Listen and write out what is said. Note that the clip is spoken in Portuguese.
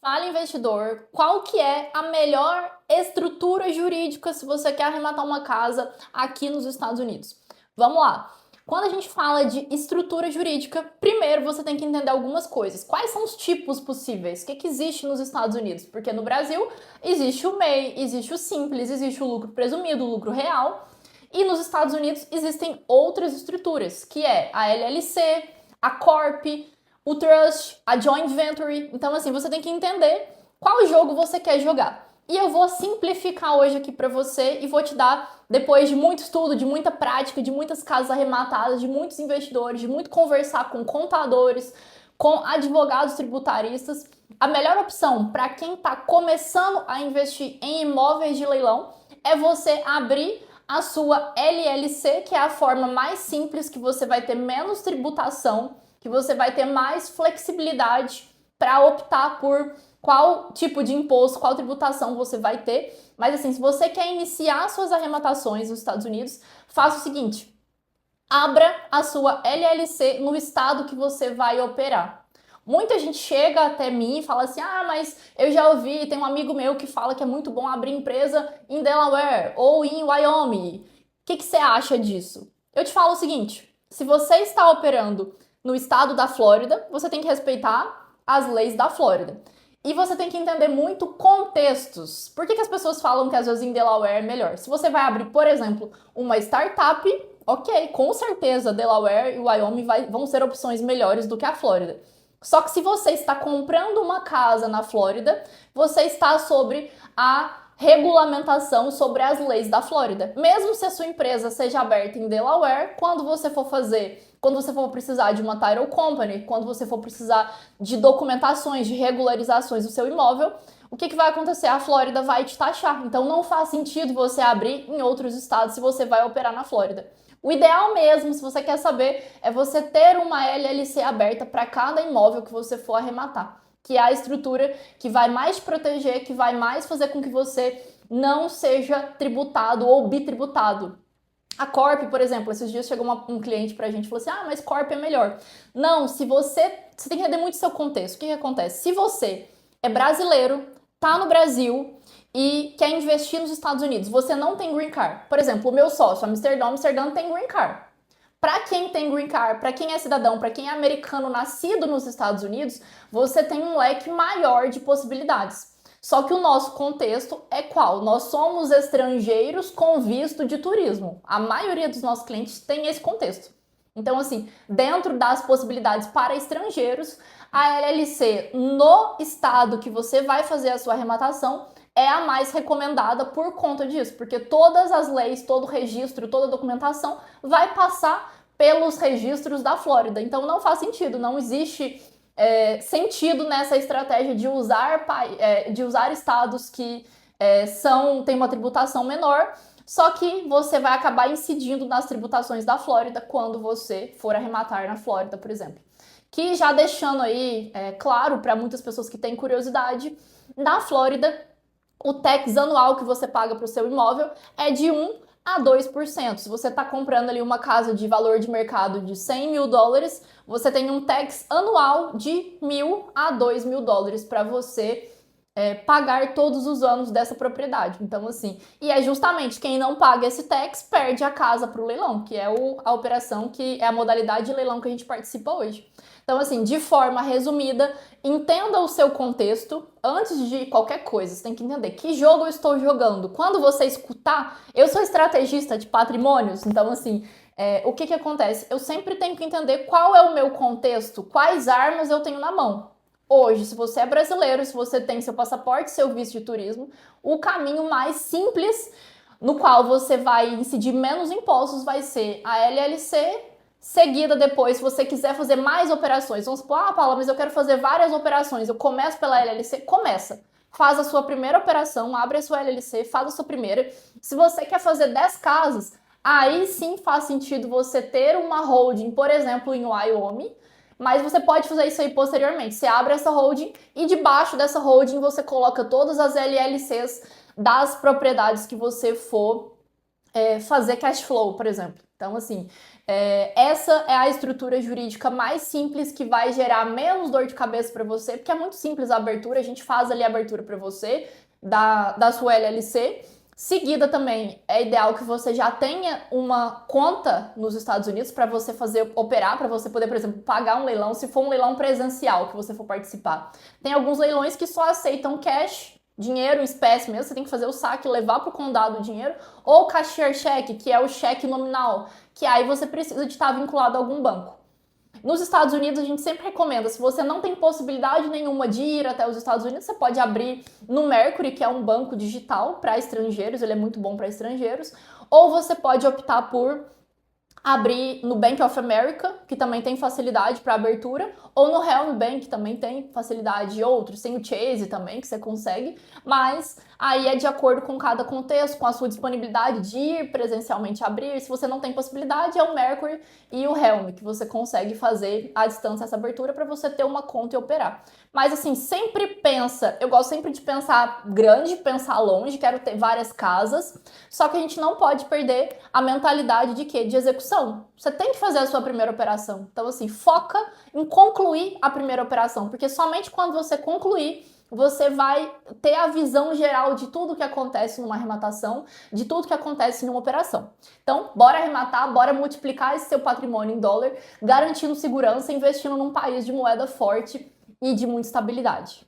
Fala, investidor, qual que é a melhor estrutura jurídica se você quer arrematar uma casa aqui nos Estados Unidos? Vamos lá. Quando a gente fala de estrutura jurídica, primeiro você tem que entender algumas coisas. Quais são os tipos possíveis? O que existe nos Estados Unidos? Porque no Brasil existe o MEI, existe o simples, existe o lucro presumido, o lucro real. E nos Estados Unidos existem outras estruturas, que é a LLC, a Corp, o Trust, a Joint Venture. Então, assim, você tem que entender qual jogo você quer jogar. E eu vou simplificar hoje aqui para você e vou te dar, depois de muito estudo, de muita prática, de muitas casas arrematadas, de muitos investidores, de muito conversar com contadores, com advogados tributaristas, a melhor opção para quem está começando a investir em imóveis de leilão é você abrir a sua LLC, que é a forma mais simples, que você vai ter menos tributação, que você vai ter mais flexibilidade para optar por qual tipo de imposto, qual tributação você vai ter. Mas assim, se você quer iniciar suas arrematações nos Estados Unidos, faça o seguinte: abra a sua LLC no estado que você vai operar. Muita gente chega até mim e fala assim: ah, mas eu já ouvi, tem um amigo meu que fala que é muito bom abrir empresa em Delaware ou em Wyoming. O que você acha disso? Eu te falo o seguinte: se você está operando no estado da Flórida, você tem que respeitar as leis da Flórida. E você tem que entender muito contextos. Por que as pessoas falam que às vezes em Delaware é melhor? Se você vai abrir, por exemplo, uma startup, ok, com certeza Delaware e Wyoming vão ser opções melhores do que a Flórida. Só que se você está comprando uma casa na Flórida, você está sobre a regulamentação sobre as leis da Flórida. Mesmo se a sua empresa seja aberta em Delaware, quando você for precisar de uma title company, quando você for precisar de documentações, de regularizações do seu imóvel, o que vai acontecer? A Flórida vai te taxar. Então não faz sentido você abrir em outros estados se você vai operar na Flórida. O ideal mesmo, se você quer saber, é você ter uma LLC aberta para cada imóvel que você for arrematar, que é a estrutura que vai mais te proteger, que vai mais fazer com que você não seja tributado ou bitributado. A Corp, por exemplo, esses dias chegou um cliente pra gente e falou assim: ah, mas Corp é melhor. Não, você tem que entender muito o seu contexto. O que acontece? Se você é brasileiro, tá no Brasil e quer investir nos Estados Unidos, você não tem green card. Por exemplo, o meu sócio, Amsterdã tem green card. Para quem tem green card, para quem é cidadão, para quem é americano nascido nos Estados Unidos, você tem um leque maior de possibilidades. Só que o nosso contexto é qual? Nós somos estrangeiros com visto de turismo. A maioria dos nossos clientes tem esse contexto. Então, assim, dentro das possibilidades para estrangeiros, a LLC no estado que você vai fazer a sua arrematação é a mais recomendada por conta disso, porque todas as leis, todo o registro, toda a documentação vai passar pelos registros da Flórida. Então não faz sentido, não existe sentido nessa estratégia de usar estados que têm uma tributação menor, só que você vai acabar incidindo nas tributações da Flórida quando você for arrematar na Flórida, por exemplo. Que já deixando aí claro para muitas pessoas que têm curiosidade, na Flórida o tax anual que você paga para o seu imóvel é de 1 a 2%. Se você está comprando ali uma casa de valor de mercado de $100 mil, você tem um tax anual de $1.000 a $2.000 para você pagar todos os anos dessa propriedade. Então, assim, e é justamente quem não paga esse tax perde a casa para o leilão, que é a operação, que é a modalidade de leilão que a gente participa hoje. Então, assim, de forma resumida, entenda o seu contexto antes de qualquer coisa. Você tem que entender que jogo eu estou jogando. Quando você escutar, eu sou estrategista de patrimônios, então, assim, o que acontece? Eu sempre tenho que entender qual é o meu contexto, quais armas eu tenho na mão. Hoje, se você é brasileiro, se você tem seu passaporte, seu visto de turismo, o caminho mais simples no qual você vai incidir menos impostos vai ser a LLC, seguida depois, se você quiser fazer mais operações. Vamos supor, Paula, mas eu quero fazer várias operações, eu começo pela LLC? Começa. Faz a sua primeira operação, abre a sua LLC, faz a sua primeira. Se você quer fazer 10 casas, aí sim faz sentido você ter uma holding, por exemplo, em Wyoming, mas você pode fazer isso aí posteriormente. Você abre essa holding e debaixo dessa holding você coloca todas as LLCs das propriedades que você for fazer cash flow, por exemplo. Então, assim, essa é a estrutura jurídica mais simples que vai gerar menos dor de cabeça para você, porque é muito simples a abertura, a gente faz ali a abertura para você da sua LLC. Seguida também, é ideal que você já tenha uma conta nos Estados Unidos para você fazer operar, para você poder, por exemplo, pagar um leilão, se for um leilão presencial que você for participar. Tem alguns leilões que só aceitam cash, dinheiro, espécie mesmo, você tem que fazer o saque, levar para o condado o dinheiro, ou cashier cheque, que é o cheque nominal, que aí você precisa de estar vinculado a algum banco. Nos Estados Unidos, a gente sempre recomenda, se você não tem possibilidade nenhuma de ir até os Estados Unidos, você pode abrir no Mercury, que é um banco digital para estrangeiros, ele é muito bom para estrangeiros, ou você pode optar por abrir no Bank of America, que também tem facilidade para abertura, ou no Helm Bank, que também tem facilidade, e outros, tem o Chase também, que você consegue, mas aí é de acordo com cada contexto, com a sua disponibilidade de ir presencialmente abrir. Se você não tem possibilidade, é o Mercury e o Helm, que você consegue fazer à distância essa abertura para você ter uma conta e operar. Mas assim, sempre pensa, eu gosto sempre de pensar grande, pensar longe, quero ter várias casas, só que a gente não pode perder a mentalidade de quê? De execução. Você tem que fazer a sua primeira operação. Então assim, foca em concluir a primeira operação, porque somente quando você concluir, você vai ter a visão geral de tudo que acontece numa arrematação, de tudo que acontece numa operação. Então, bora arrematar, bora multiplicar esse seu patrimônio em dólar, garantindo segurança, investindo num país de moeda forte e de muita estabilidade.